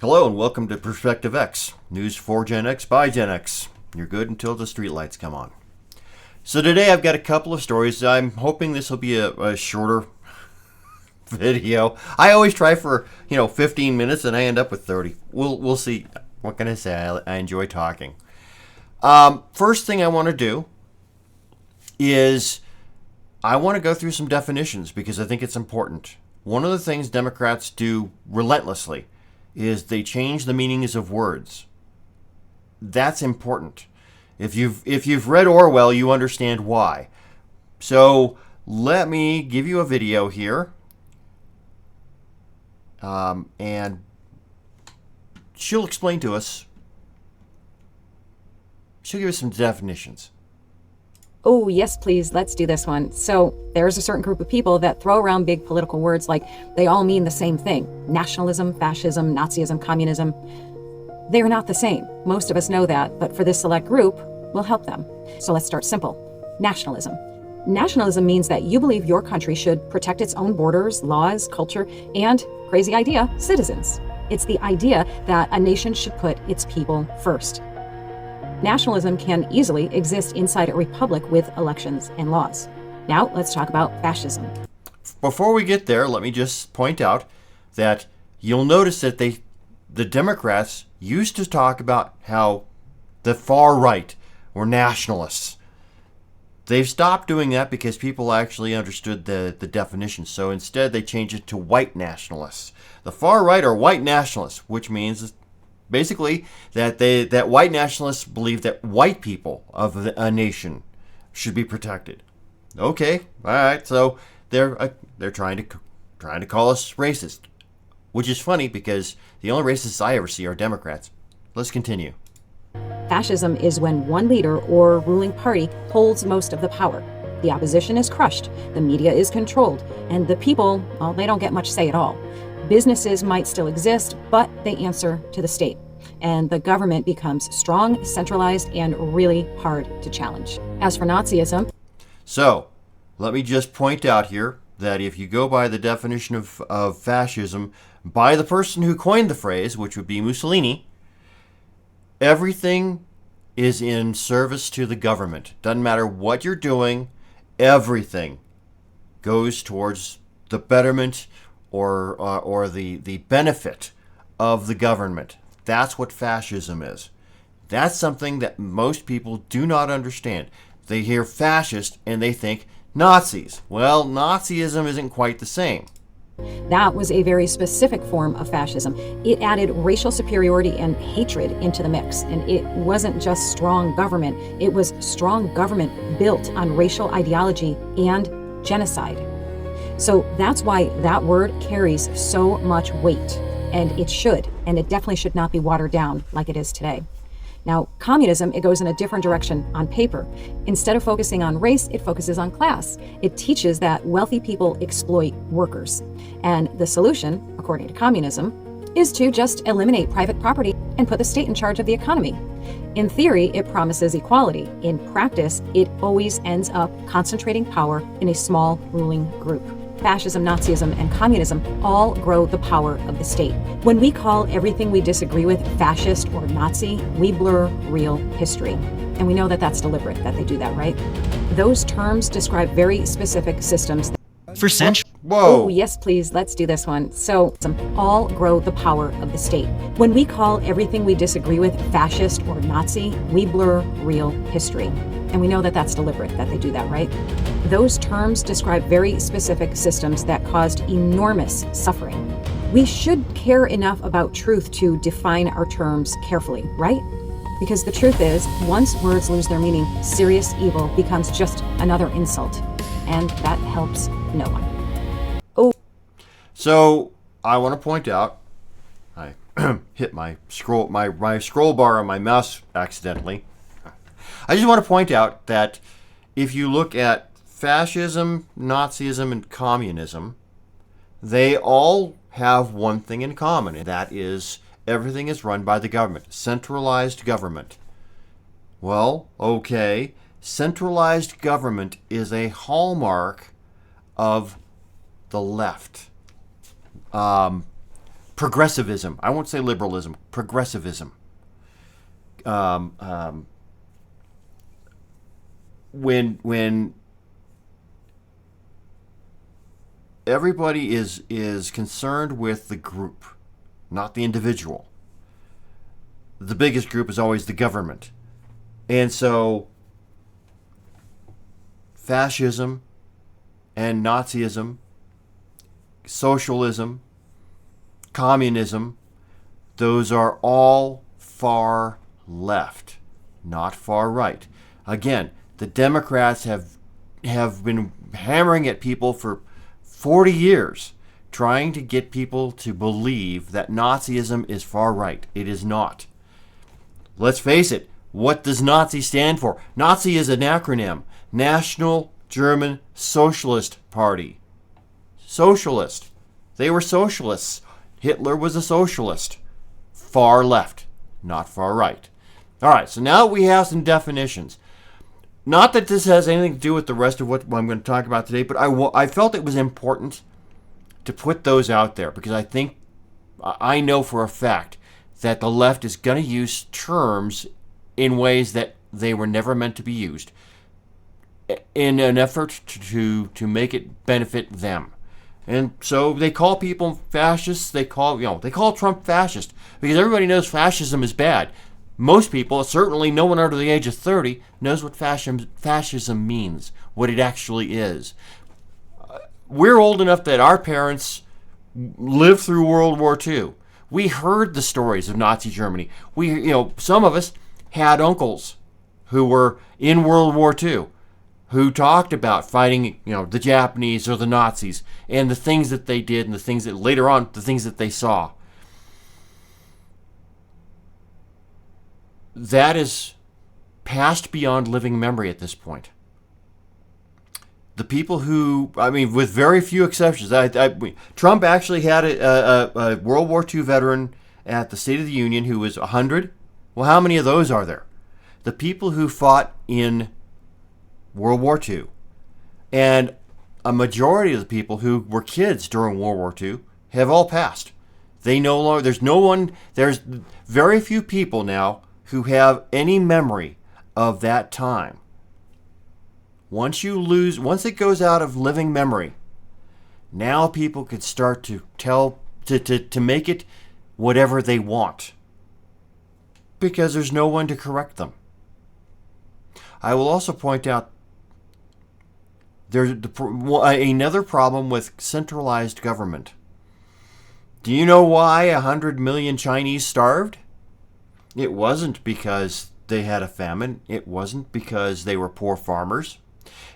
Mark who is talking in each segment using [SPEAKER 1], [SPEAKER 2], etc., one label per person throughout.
[SPEAKER 1] Hello and welcome to Perspective X, news for Gen X by Gen X. You're good until the streetlights come on. So today I've got a couple of stories. I'm hoping this will be a shorter video. I always try for 15 minutes and I end up with 30. We'll see. What can I say? I enjoy talking. First thing I want to do is I want to go through some definitions because I think it's important. One of the things Democrats do relentlessly is they change the meanings of words. That's important. If you've read Orwell, you understand why. So let me give you a video here, and she'll explain to us. She'll give us some definitions.
[SPEAKER 2] Oh, yes, please. Let's do this one. So there's a certain group of people that throw around big political words like they all mean the same thing. Nationalism, fascism, Nazism, communism. They are not the same. Most of us know that, but for this select group, we'll help them. So let's start simple. Nationalism. Nationalism means that you believe your country should protect its own borders, laws, culture, and, crazy idea, citizens. It's the idea that a nation should put its people first. Nationalism can easily exist inside a republic with elections and laws. Now, let's talk about fascism.
[SPEAKER 1] Before we get there, let me just point out that you'll notice that the Democrats used to talk about how the far right were nationalists. They've stopped doing that because people actually understood the definition. So instead, they changed it to white nationalists. The far right are white nationalists, which means basically that white nationalists believe that white people of a nation should be protected. Okay, all right. So they're trying to call us racist, which is funny because the only racists I ever see are Democrats. Let's continue.
[SPEAKER 2] Fascism is when one leader or ruling party holds most of the power. The opposition is crushed, the media is controlled, and the people, well, they don't get much say at all. Businesses might still exist, but they answer to the state. And the government becomes strong, centralized, and really hard to challenge. As for Nazism...
[SPEAKER 1] So, let me just point out here that if you go by the definition of fascism by the person who coined the phrase, which would be Mussolini, everything is in service to the government. Doesn't matter what you're doing, everything goes towards the betterment or the benefit of the government. That's what fascism is. That's something that most people do not understand. They hear fascist and they think Nazis. Well, Nazism isn't quite the same.
[SPEAKER 2] That was a very specific form of fascism. It added racial superiority and hatred into the mix. And it wasn't just strong government. It was strong government built on racial ideology and genocide. So that's why that word carries so much weight. And it should, and it definitely should not be watered down like it is today. Now, communism, it goes in a different direction on paper. Instead of focusing on race, it focuses on class. It teaches that wealthy people exploit workers. And the solution, according to communism, is to just eliminate private property and put the state in charge of the economy. In theory, it promises equality. In practice, it always ends up concentrating power in a small ruling group. Fascism, Nazism, and communism all grow the power of the state. When we call everything we disagree with fascist or Nazi, we blur real history. And we know that that's deliberate, that they do that, right? Those terms describe very specific systems.
[SPEAKER 3] For centuries.
[SPEAKER 1] Whoa.
[SPEAKER 2] Oh, yes, please. Let's do this one. So, all grow the power of the state. When we call everything we disagree with fascist or Nazi, we blur real history. And we know that that's deliberate, that they do that, right? Those terms describe very specific systems that caused enormous suffering. We should care enough about truth to define our terms carefully, right? Because the truth is, once words lose their meaning, serious evil becomes just another insult. And that helps no one. Oh.
[SPEAKER 1] So I want to point out, I hit my scroll bar on my mouse accidentally. I just want to point out that if you look at fascism, Nazism, and communism, they all have one thing in common, and that is everything is run by the government, centralized government. Well, okay, centralized government is a hallmark of the left. progressivism. I won't say liberalism. Progressivism. When everybody is concerned with the group, not the individual. The biggest group is always the government. And so fascism and Nazism, socialism, communism, those are all far left, not far right. Again, the Democrats have been hammering at people for 40 years, trying to get people to believe that Nazism is far right. It is not. Let's face it, what does Nazi stand for? Nazi is an acronym. National German Socialist Party. Socialist. They were socialists. Hitler was a socialist. Far left, not far right. All right, so now we have some definitions. Not that this has anything to do with the rest of what I'm going to talk about today, but I felt it was important to put those out there because I know for a fact that the left is going to use terms in ways that they were never meant to be used in an effort to make it benefit them. And so they call people fascists. They call Trump fascist because everybody knows fascism is bad. Most people, certainly no one under the age of 30, knows what fascism means, what it actually is. We're old enough that our parents lived through World War II. We heard the stories of Nazi Germany. Some of us had uncles who were in World War II, who talked about fighting, the Japanese or the Nazis and the things that they did and the things that later on, the things that they saw. That is past beyond living memory at this point. The people who, with very few exceptions, Trump actually had a World War II veteran at the State of the Union who was 100. Well, how many of those are there? The people who fought in World War II, and a majority of the people who were kids during World War II have all passed. There's very few people now who have any memory of that time. Once it goes out of living memory, now people could start to make it whatever they want because there's no one to correct them. I will also point out there's another problem with centralized government. Do you know why 100 million Chinese starved? It wasn't because they had a famine. It wasn't because they were poor farmers.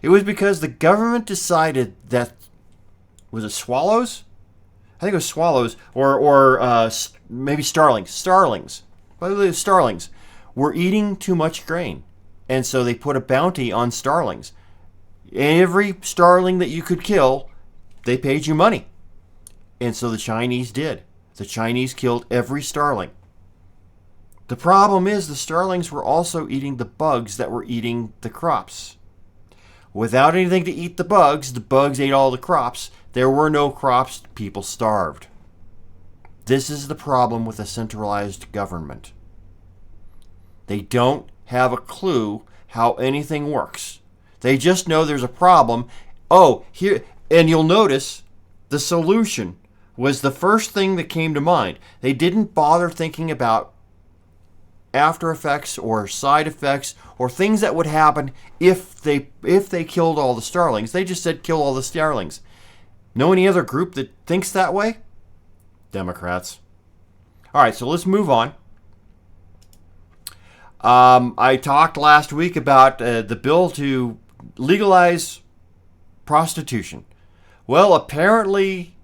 [SPEAKER 1] It was because the government decided that, was it swallows? I think it was swallows or maybe starlings. Starlings. I believe starlings were eating too much grain. And so they put a bounty on starlings. Every starling that you could kill, they paid you money. And so the Chinese did. The Chinese killed every starling. The problem is the starlings were also eating the bugs that were eating the crops. Without anything to eat the bugs ate all the crops. There were no crops, people starved. This is the problem with a centralized government. They don't have a clue how anything works. They just know there's a problem. And you'll notice the solution was the first thing that came to mind. They didn't bother thinking about after effects or side effects or things that would happen if they killed all the starlings. They just said kill all the starlings. Know any other group that thinks that way? Democrats. All right, so let's move on. I talked last week about the bill to legalize prostitution. Well, apparently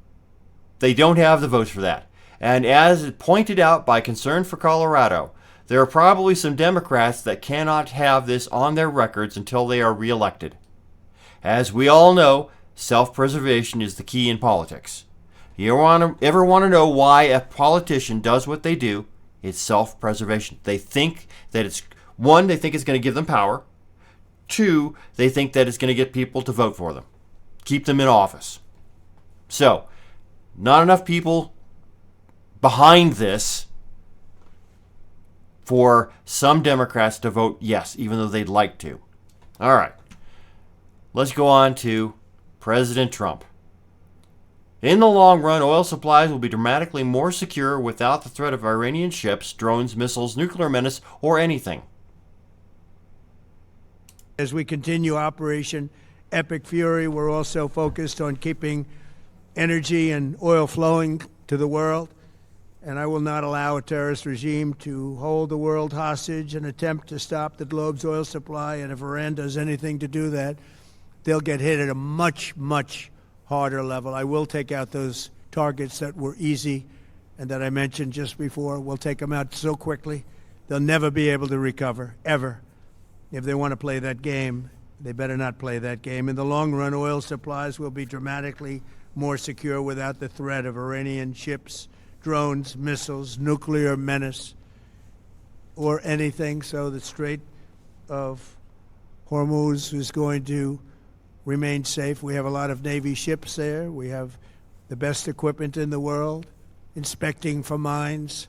[SPEAKER 1] they don't have the votes for that. And as pointed out by Concern for Colorado, there are probably some Democrats that cannot have this on their records until they are reelected. As we all know, self-preservation is the key in politics. You ever want to know why a politician does what they do? It's self-preservation. They think that it's going to give them power. 2, they think that it's going to get people to vote for them, keep them in office. So, not enough people behind this for some Democrats to vote yes, even though they'd like to. All right. Let's go on to President Trump. In the long run, oil supplies will be dramatically more secure without the threat of Iranian ships, drones, missiles, nuclear menace, or anything.
[SPEAKER 3] As we continue Operation Epic Fury, we're also focused on keeping energy and oil flowing to the world. And I will not allow a terrorist regime to hold the world hostage and attempt to stop the globe's oil supply. And if Iran does anything to do that, they'll get hit at a much, much harder level. I will take out those targets that were easy and that I mentioned just before. We'll take them out so quickly, they'll never be able to recover, ever. If they want to play that game, they better not play that game. In the long run, oil supplies will be dramatically more secure without the threat of Iranian ships, drones, missiles, nuclear menace, or anything. So the Strait of Hormuz is going to remain safe. We have a lot of Navy ships there. We have the best equipment in the world, inspecting for mines.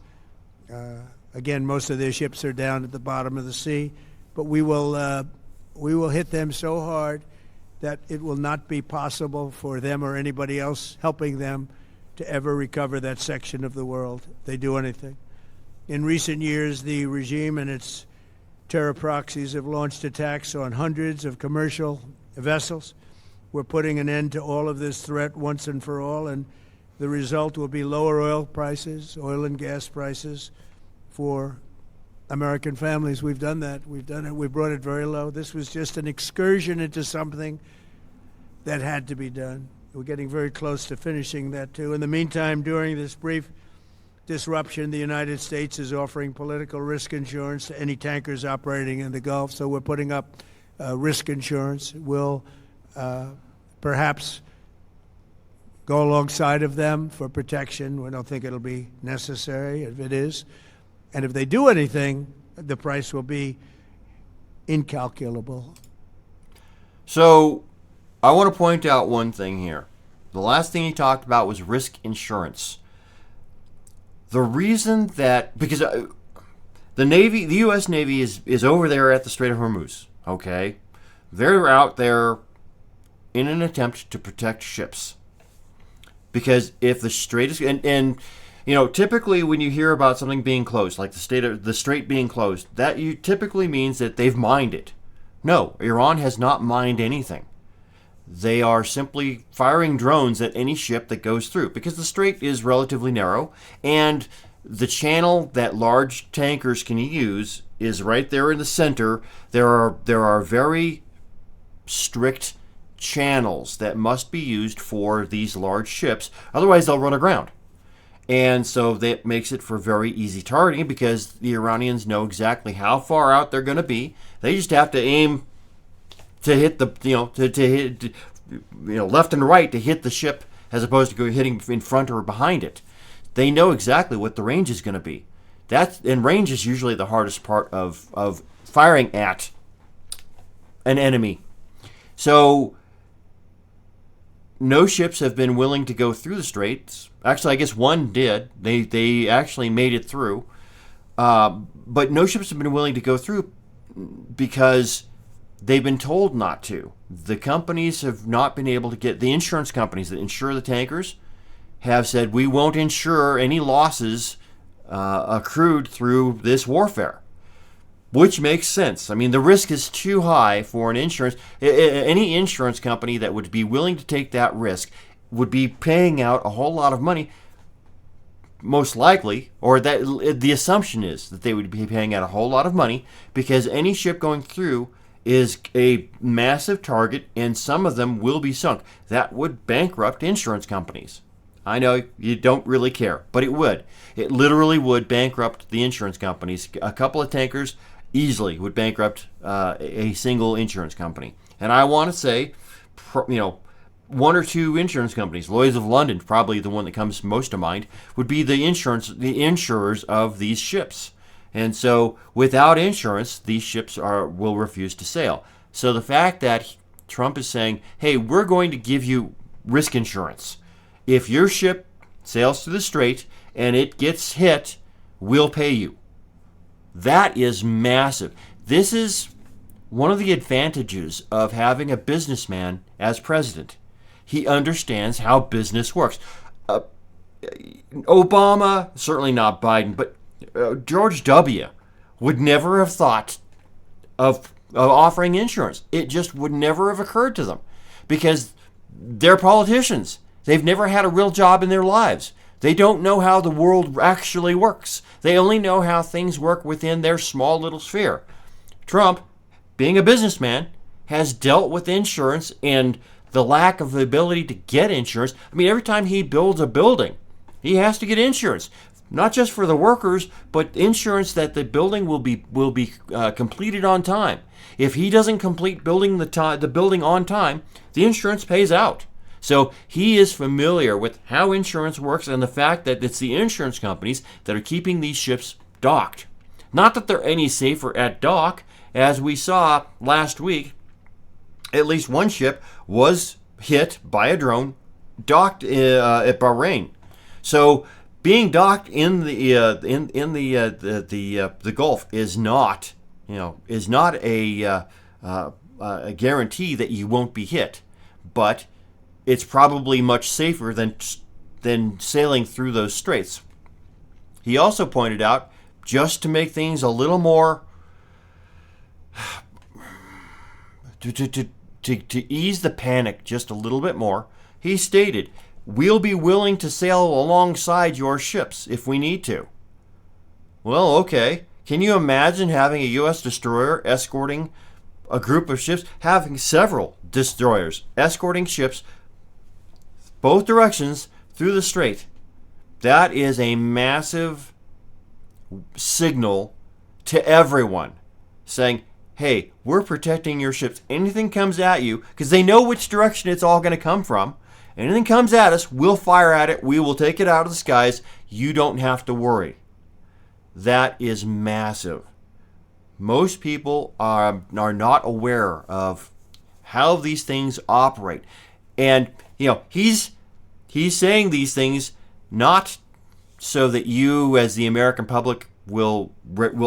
[SPEAKER 3] Again, most of their ships are down at the bottom of the sea, but we will hit them so hard that it will not be possible for them or anybody else helping them to ever recover that section of the world if they do anything. In recent years, the regime and its terror proxies have launched attacks on hundreds of commercial vessels. We're putting an end to all of this threat once and for all, and the result will be lower oil prices, oil and gas prices for American families. We've done that. We've done it. We brought it very low. This was just an excursion into something that had to be done. We're getting very close to finishing that, too. In the meantime, during this brief disruption, the United States is offering political risk insurance to any tankers operating in the Gulf. So we're putting up risk insurance. We'll perhaps go alongside of them for protection. We don't think it'll be necessary if it is. And if they do anything, the price will be incalculable.
[SPEAKER 1] So I want to point out one thing here. The last thing he talked about was risk insurance. The reason that, because the Navy, the U.S. Navy is over there at the Strait of Hormuz, okay? They're out there in an attempt to protect ships. Because if the strait is, and you know, typically when you hear about something being closed, like the strait being closed, that typically means that they've mined it. No, Iran has not mined anything. They are simply firing drones at any ship that goes through, because the strait is relatively narrow, and the channel that large tankers can use is right there in the center. There are very strict channels that must be used for these large ships, otherwise they'll run aground. And so that makes it for very easy targeting, because the Iranians know exactly how far out they're going to be. They just have to aim to hit the, to hit, left and right to hit the ship, as opposed to hitting in front or behind it. They know exactly what the range is going to be. And range is usually the hardest part of firing at an enemy. So no ships have been willing to go through the straits. Actually, I guess one did. They actually made it through. But no ships have been willing to go through because they've been told not to. The companies have not been able to get, the insurance companies that insure the tankers have said, we won't insure any losses accrued through this warfare. Which makes sense. I mean, the risk is too high for an insurance. Any insurance company that would be willing to take that risk would be paying out a whole lot of money, most likely, or that the assumption is that they would be paying out a whole lot of money, because any ship going through is a massive target, and some of them will be sunk. That would bankrupt insurance companies. I know you don't really care, but it would. It literally would bankrupt the insurance companies. A couple of tankers easily would bankrupt a single insurance company. And I want to say, one or two insurance companies, Lloyd's of London, probably the one that comes most to mind, would be the insurers of these ships. And so without insurance, these ships will refuse to sail. So the fact that Trump is saying, hey, we're going to give you risk insurance. If your ship sails through the strait and it gets hit, we'll pay you. That is massive. This is one of the advantages of having a businessman as president. He understands how business works. Obama, certainly not Biden, but George W. would never have thought of offering insurance. It just would never have occurred to them because they're politicians. They've never had a real job in their lives. They don't know how the world actually works. They only know how things work within their small little sphere. Trump, being a businessman, has dealt with insurance and the lack of the ability to get insurance. I mean, every time he builds a building, he has to get insurance, not just for the workers, but insurance that the building will be completed on time. If he doesn't complete building the building on time, the insurance pays out. So he is familiar with how insurance works and the fact that it's the insurance companies that are keeping these ships docked. Not that they're any safer at dock. As we saw last week, at least one ship was hit by a drone docked at Bahrain. So being docked in the Gulf is not a guarantee that you won't be hit, but it's probably much safer than sailing through those straits. He also pointed out, just to make things a little more to ease the panic just a little bit more, he stated, "We'll be willing to sail alongside your ships if we need to." Well, okay. Can you imagine having a U.S. destroyer escorting a group of ships, having several destroyers escorting ships both directions through the strait? That is a massive signal to everyone saying, hey, we're protecting your ships. Anything comes at you, because they know which direction it's all going to come from. Anything comes at us, we'll fire at it. We will take it out of the skies. You don't have to worry. That is massive. Most people are not aware of how these things operate. And, he's saying these things not so that you as the American public will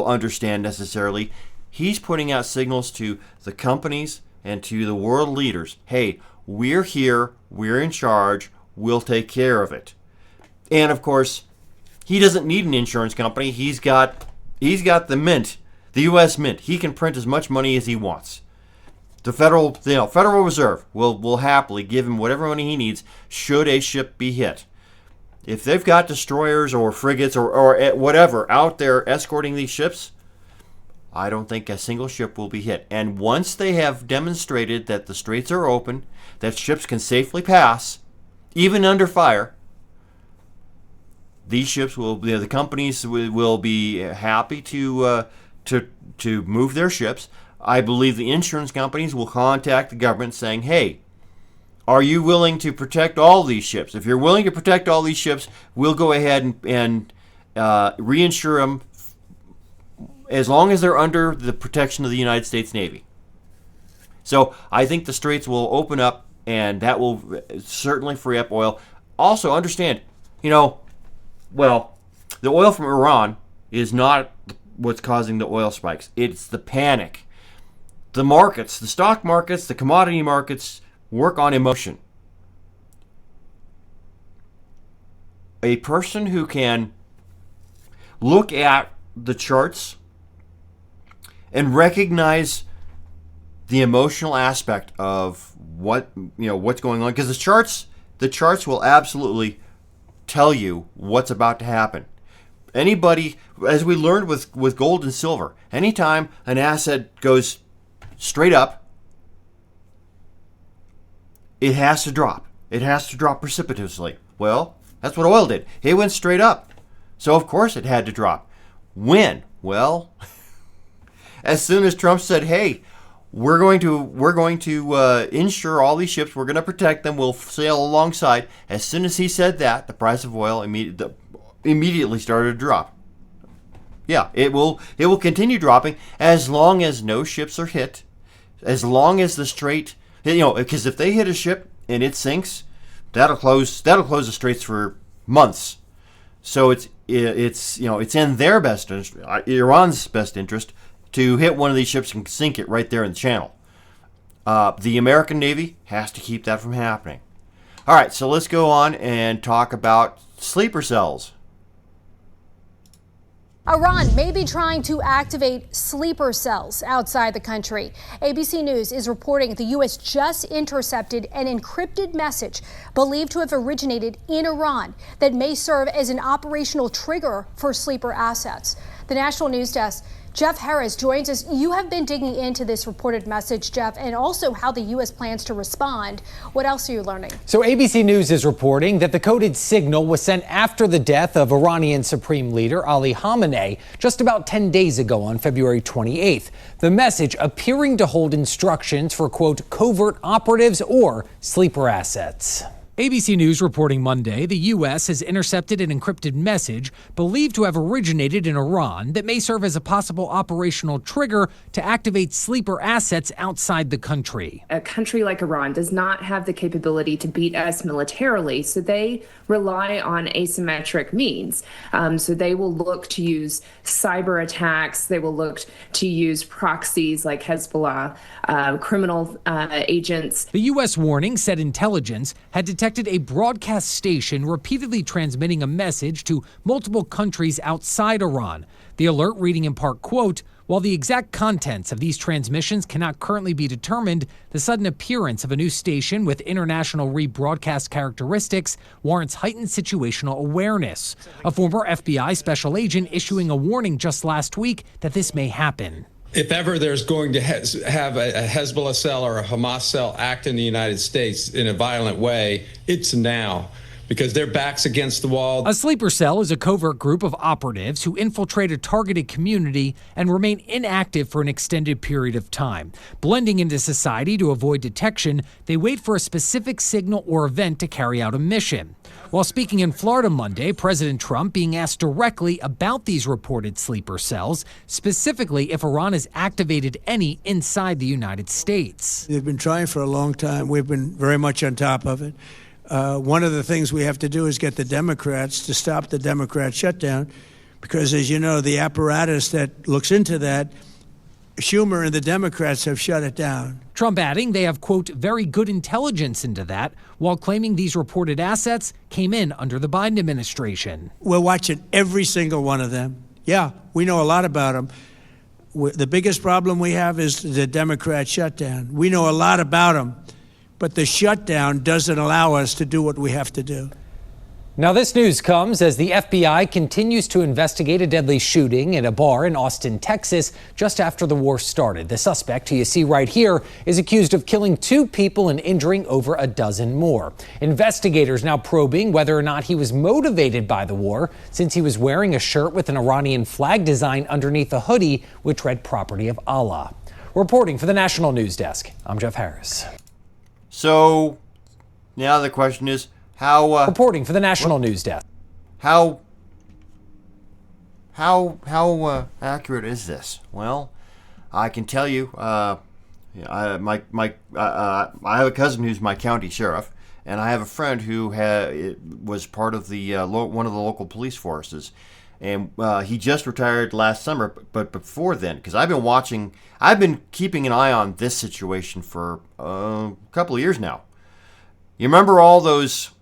[SPEAKER 1] understand necessarily. He's putting out signals to the companies and to the world leaders. Hey, we're here. We're in charge. We'll take care of it. And of course, he doesn't need an insurance company. He's got the mint, the U.S. Mint. He can print as much money as he wants. The Federal Reserve will happily give him whatever money he needs should a ship be hit. If they've got destroyers or frigates or whatever out there escorting these ships, I don't think a single ship will be hit. And once they have demonstrated that the straits are open, that ships can safely pass, even under fire, these ships the companies will be happy to move their ships. I believe the insurance companies will contact the government saying, hey, are you willing to protect all these ships? If you're willing to protect all these ships, we'll go ahead and reinsure them as long as they're under the protection of the United States Navy. So I think the straits will open up, and that will certainly free up oil. Also, understand, the oil from Iran is not what's causing the oil spikes. It's the panic. The markets, the stock markets, the commodity markets work on emotion. A person who can look at the charts and recognize the emotional aspect of what's going on, because the charts will absolutely tell you what's about to happen. Anybody, as we learned with gold and silver, anytime an asset goes straight up, it has to drop. It has to drop precipitously. Well, that's what oil did. It went straight up. So of course it had to drop. When? Well, as soon as Trump said, "Hey, we're going to insure all these ships. We're going to protect them. We'll sail alongside." As soon as he said that, the price of oil immediately started to drop. Yeah, it will continue dropping as long as no ships are hit. As long as the strait, because if they hit a ship and it sinks, that'll close the straits for months. So it's in their best interest, Iran's best interest, to hit one of these ships and sink it right there in the channel. The American Navy has to keep that from happening. All right, so let's go on and talk about sleeper cells.
[SPEAKER 4] Iran may be trying to activate sleeper cells outside the country. ABC News is reporting the U.S. just intercepted an encrypted message believed to have originated in Iran that may serve as an operational trigger for sleeper assets. The National News Desk, Jeff Harris joins us. You have been digging into this reported message, Jeff, and also how the U.S. plans to respond. What else are you learning?
[SPEAKER 5] So ABC News is reporting that the coded signal was sent after the death of Iranian Supreme Leader Ali Khamenei just about 10 days ago on February 28th. The message appearing to hold instructions for, quote, covert operatives or sleeper assets.
[SPEAKER 6] ABC News reporting Monday the U.S. has intercepted an encrypted message believed to have originated in Iran that may serve as a possible operational trigger to activate sleeper assets outside the country.
[SPEAKER 7] A country like Iran does not have the capability to beat us militarily, so they rely on asymmetric means. So they will look to use cyber attacks. They will look to use proxies like Hezbollah, criminal agents.
[SPEAKER 6] The U.S. warning said intelligence had detected a broadcast station repeatedly transmitting a message to multiple countries outside Iran. The alert reading in part, quote, while the exact contents of these transmissions cannot currently be determined, the sudden appearance of a new station with international rebroadcast characteristics warrants heightened situational awareness. A former FBI special agent issuing a warning just last week that this may happen.
[SPEAKER 8] If ever there's going to have a Hezbollah cell or a Hamas cell act in the United States in a violent way, it's now, because their back's against the wall.
[SPEAKER 6] A sleeper cell is a covert group of operatives who infiltrate a targeted community and remain inactive for an extended period of time. Blending into society to avoid detection, they wait for a specific signal or event to carry out a mission. While speaking in Florida Monday, President Trump being asked directly about these reported sleeper cells, specifically if Iran has activated any inside the United States.
[SPEAKER 3] They've been trying for a long time. We've been very much on top of it. One of the things we have to do is get the Democrats to stop the Democrat shutdown, because, as you know, the apparatus that looks into that, Schumer and the Democrats have shut it down.
[SPEAKER 6] Trump adding they have, quote, very good intelligence into that, while claiming these reported assets came in under the Biden administration.
[SPEAKER 3] We're watching every single one of them. Yeah, we know a lot about them. The biggest problem we have is the Democrat shutdown. We know a lot about them, but the shutdown doesn't allow us to do what we have to do.
[SPEAKER 5] Now, this news comes as the FBI continues to investigate a deadly shooting in a bar in Austin, Texas, just after the war started. The suspect, who you see right here, is accused of killing 2 people and injuring over a dozen more. Investigators now probing whether or not he was motivated by the war, since he was wearing a shirt with an Iranian flag design underneath a hoodie, which read "Property of Allah." Reporting for the National News Desk, I'm Jeff Harris.
[SPEAKER 1] So now the question is,
[SPEAKER 5] reporting for the National News Desk.
[SPEAKER 1] How accurate is this? Well, I can tell you, I have a cousin who's my county sheriff, and I have a friend who was part of the one of the local police forces, and he just retired last summer. But before then, because I've been keeping an eye on this situation for a couple of years now. You remember all those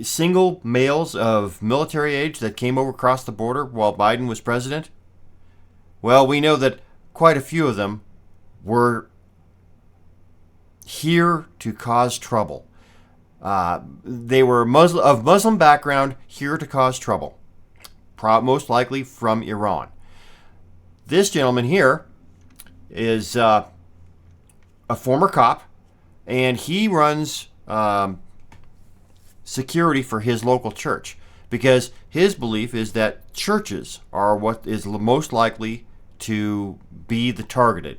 [SPEAKER 1] single males of military age that came over across the border while Biden was president? Well, we know that quite a few of them were here to cause trouble. They were of Muslim background, here to cause trouble, most likely from Iran. This gentleman here is a former cop, and he runs security for his local church, because his belief is that churches are what is most likely to be the targeted.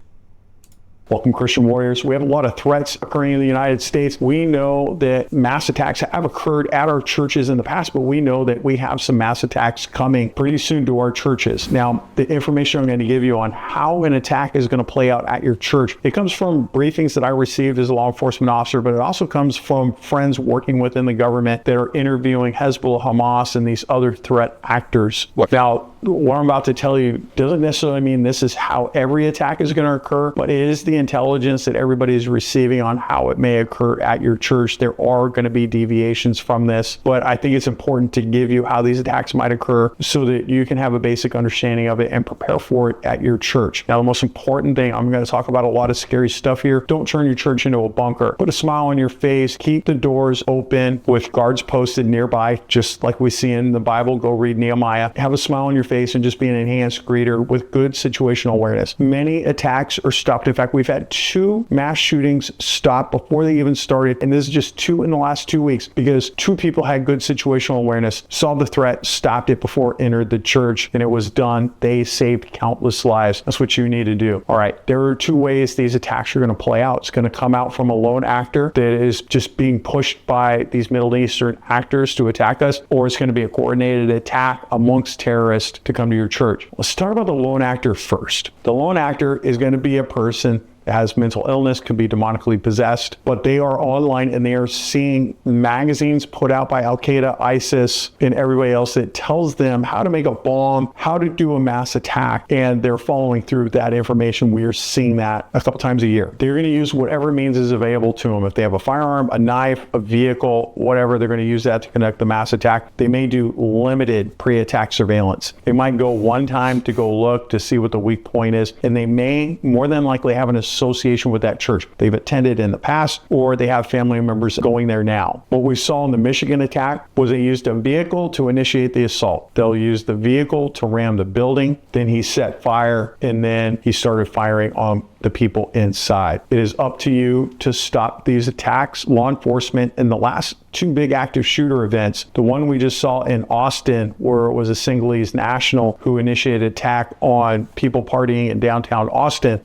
[SPEAKER 9] Welcome, Christian warriors. We have a lot of threats occurring in the United States. We know that mass attacks have occurred at our churches in the past, but we know that we have some mass attacks coming pretty soon to our churches. Now, the information I'm going to give you on how an attack is going to play out at your church, it comes from briefings that I received as a law enforcement officer, but it also comes from friends working within the government that are interviewing Hezbollah, Hamas, and these other threat actors. Now, what I'm about to tell you doesn't necessarily mean this is how every attack is going to occur, but it is the intelligence that everybody is receiving on how it may occur at your church. There are going to be deviations from this, but I think it's important to give you how these attacks might occur so that you can have a basic understanding of it and prepare for it at your church. Now, the most important thing, I'm going to talk about a lot of scary stuff here. Don't turn your church into a bunker. Put a smile on your face. Keep the doors open with guards posted nearby, just like we see in the Bible. Go read Nehemiah. Have a smile on your face and just be an enhanced greeter with good situational awareness. Many attacks are stopped. In fact, we've had 2 mass shootings stopped before they even started, and this is just 2 in the last 2 weeks because 2 people had good situational awareness, saw the threat, stopped it before it entered the church, and it was done. They saved countless lives. That's what you need to do. All right, there are 2 ways these attacks are going to play out. It's going to come out from a lone actor that is just being pushed by these Middle Eastern actors to attack us, or it's going to be a coordinated attack amongst terrorists to come to your church. Let's start about the lone actor first. The lone actor is going to be a person has mental illness, could be demonically possessed, but they are online and they are seeing magazines put out by Al-Qaeda, ISIS, and everybody else that tells them how to make a bomb, how to do a mass attack, and they're following through that information. We are seeing that a couple times a year. They're going to use whatever means is available to them. If they have a firearm, a knife, a vehicle, whatever, they're going to use that to conduct the mass attack. They may do limited pre-attack surveillance. They might go one time to go look to see what the weak point is, and they may more than likely have an association with that church. They've attended in the past, or they have family members going there now. What we saw in the Michigan attack was they used a vehicle to initiate the assault. They'll use the vehicle to ram the building, then he set fire, and then he started firing on the people inside. It is up to you to stop these attacks. Law enforcement in the last 2 big active shooter events, the one we just saw in Austin where it was a Singalese national who initiated attack on people partying in downtown Austin,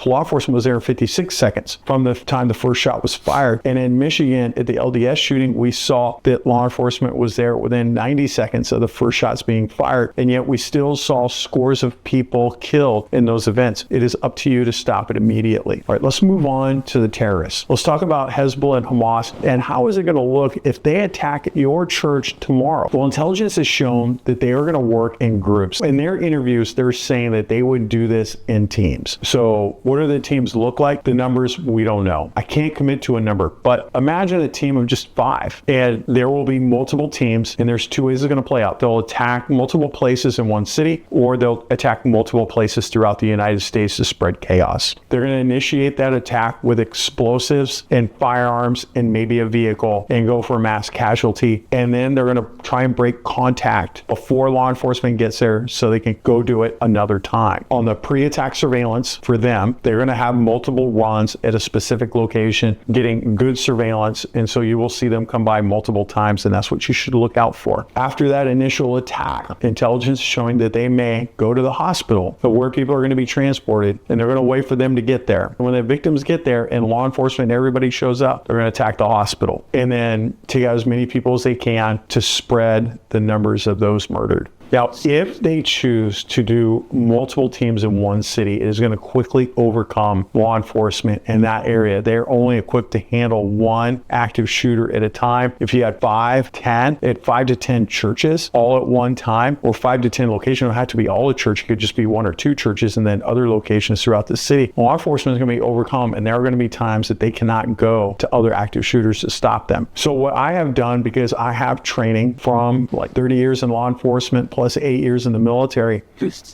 [SPEAKER 9] law enforcement was there in 56 seconds from the time the first shot was fired. And in Michigan at the LDS shooting, we saw that law enforcement was there within 90 seconds of the first shots being fired, and yet we still saw scores of people killed in those events. It is up to you to stop it immediately. All right, let's move on to the terrorists. Let's talk about Hezbollah and Hamas and how is it going to look if they attack your church tomorrow. Well, intelligence has shown that they are going to work in groups. In their interviews, they're saying that they would do this in teams. So what do the teams look like? The numbers, we don't know. I can't commit to a number, but imagine a team of just 5, and there will be multiple teams, and there's 2 ways it's going to play out. They'll attack multiple places in one city, or they'll attack multiple places throughout the United States to spread chaos. They're going to initiate that attack with explosives and firearms and maybe a vehicle and go for a mass casualty. And then they're going to try and break contact before law enforcement gets there so they can go do it another time. On the pre-attack surveillance for them, they're going to have multiple runs at a specific location, getting good surveillance. And so you will see them come by multiple times, and that's what you should look out for. After that initial attack, intelligence is showing that they may go to the hospital where people are going to be transported, and they're going to wait for them to get there. And when the victims get there and law enforcement and everybody shows up, they're going to attack the hospital and then take out as many people as they can to spread the numbers of those murdered. Now, if they choose to do multiple teams in one city, it is going to quickly overcome law enforcement in that area. They're only equipped to handle one active shooter at a time. If you had 5 to 10 churches all at one time, or 5 to 10 locations, it don't have to be all a church. It could just be 1 or 2 churches and then other locations throughout the city. Law enforcement is going to be overcome, and there are going to be times that they cannot go to other active shooters to stop them. So what I have done, because I have training from like 30 years in law enforcement, plus 8 years in the military,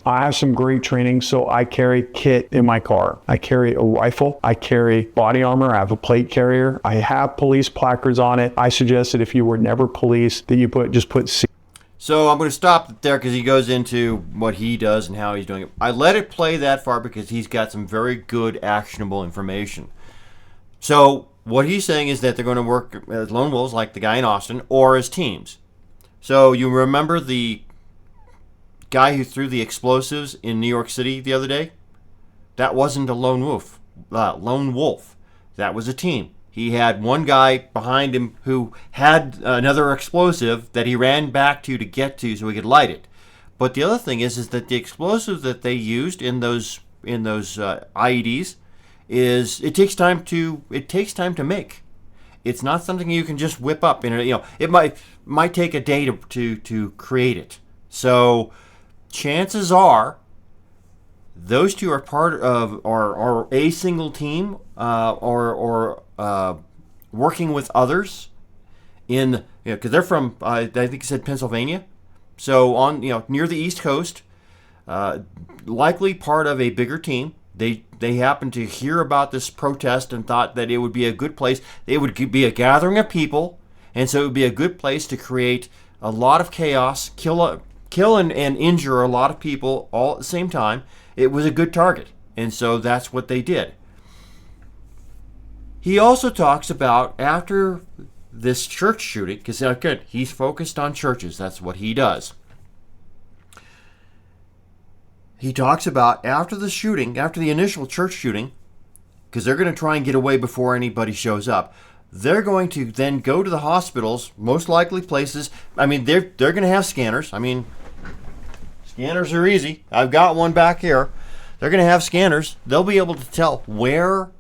[SPEAKER 9] I have some great training. So I carry kit in my car. I carry a rifle. I carry body armor. I have a plate carrier. I have police placards on it. I suggest that if you were never police, that you just put C.
[SPEAKER 1] So I'm going to stop there because he goes into what he does and how he's doing it. I let it play that far because he's got some very good actionable information. So what he's saying is that they're going to work as lone wolves like the guy in Austin or as teams. So you remember the guy who threw the explosives in New York City the other day? That wasn't a lone wolf. Lone Wolf. That was a team. He had one guy behind him who had another explosive that he ran back to get to so he could light it. But the other thing is that the explosives that they used in those IEDs it takes time to make. It's not something you can just whip up. It might take a day to create it. So chances are those two are part of are a single team or working with others in because they're from I think you said Pennsylvania. So on near the East Coast, likely part of a bigger team. They happened to hear about this protest and thought that it would be a good place. It would be a gathering of people, and so it would be a good place to create a lot of chaos, kill and injure a lot of people all at the same time. It was a good target, and so that's what they did. He also talks about after this church shooting, because again, he's focused on churches. That's what he does. He talks about after the shooting, after the initial church shooting, because they're going to try and get away before anybody shows up. They're going to then go to the hospitals, most likely places. I mean, they're going to have scanners. I mean, scanners are easy. I've got one back here. They're going to have scanners. They'll be able to tell where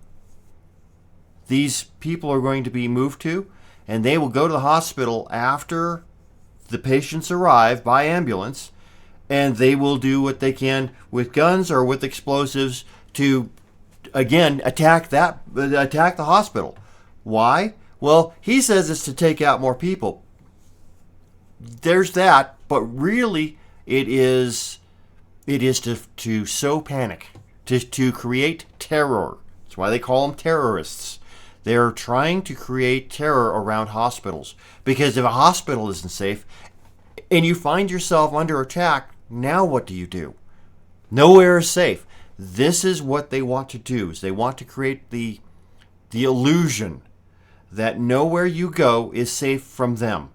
[SPEAKER 1] these people are going to be moved to, and they will go to the hospital after the patients arrive by ambulance, and they will do what they can with guns or with explosives to, again, attack the hospital. Why? Well, he says it's to take out more people. There's that, but really it is to sow panic, to create terror. That's why they call them terrorists. They're trying to create terror around hospitals, because if a hospital isn't safe and you find yourself under attack, now what do you do? Nowhere is safe. This is what they want to do. Is they want to create the illusion that nowhere you go is safe from them.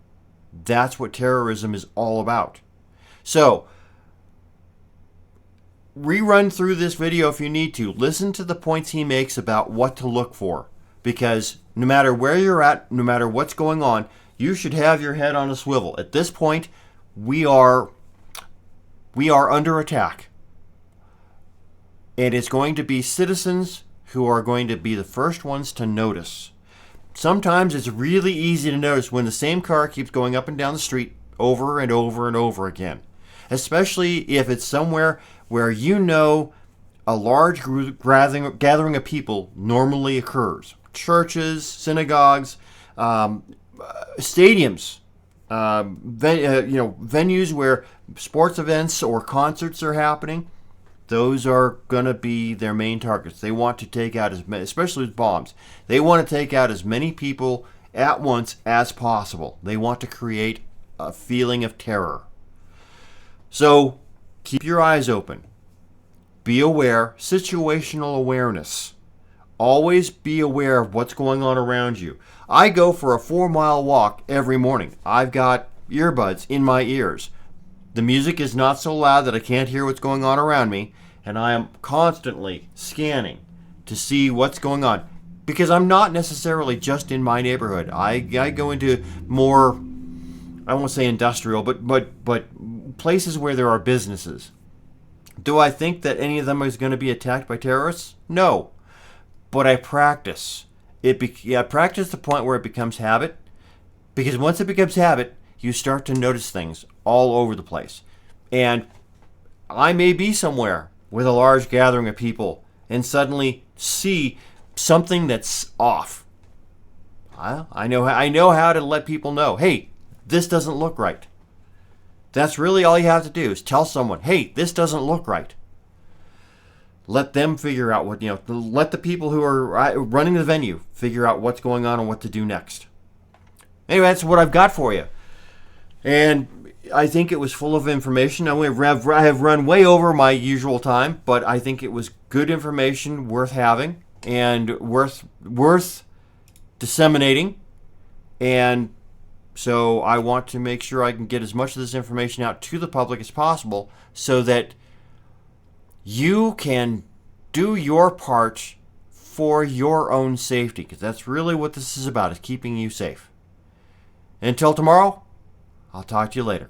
[SPEAKER 1] That's what terrorism is all about. So, rerun through this video if you need to. Listen to the points he makes about what to look for. Because no matter where you're at, no matter what's going on, you should have your head on a swivel. At this point, we are under attack. And it's going to be citizens who are going to be the first ones to notice. Sometimes it's really easy to notice when the same car keeps going up and down the street over and over and over again. Especially if it's somewhere where a large gathering of people normally occurs. Churches, synagogues, stadiums, venues where sports events or concerts are happening. Those are going to be their main targets. They want to take out as many, especially with bombs. They want to take out as many people at once as possible. They want to create a feeling of terror. So keep your eyes open. Be aware, situational awareness. Always be aware of what's going on around you. I go for a 4-mile walk every morning. I've got earbuds in my ears. The music is not so loud that I can't hear what's going on around me, and I am constantly scanning to see what's going on. Because I'm not necessarily just in my neighborhood. I go into more, I won't say industrial, but places where there are businesses. Do I think that any of them is going to be attacked by terrorists? No. But I practice. I practice to the point where it becomes habit. Because once it becomes habit, you start to notice things all over the place. And I may be somewhere with a large gathering of people and suddenly see something that's off. I know how to let people know, hey, this doesn't look right. That's really all you have to do is tell someone, hey, this doesn't look right. Let them figure out let the people who are running the venue figure out what's going on and what to do next. Anyway, that's what I've got for you. And I think it was full of information. I have run way over my usual time, but I think it was good information worth having and worth disseminating. And so I want to make sure I can get as much of this information out to the public as possible so that you can do your part for your own safety, because that's really what this is about, is keeping you safe. Until tomorrow, I'll talk to you later.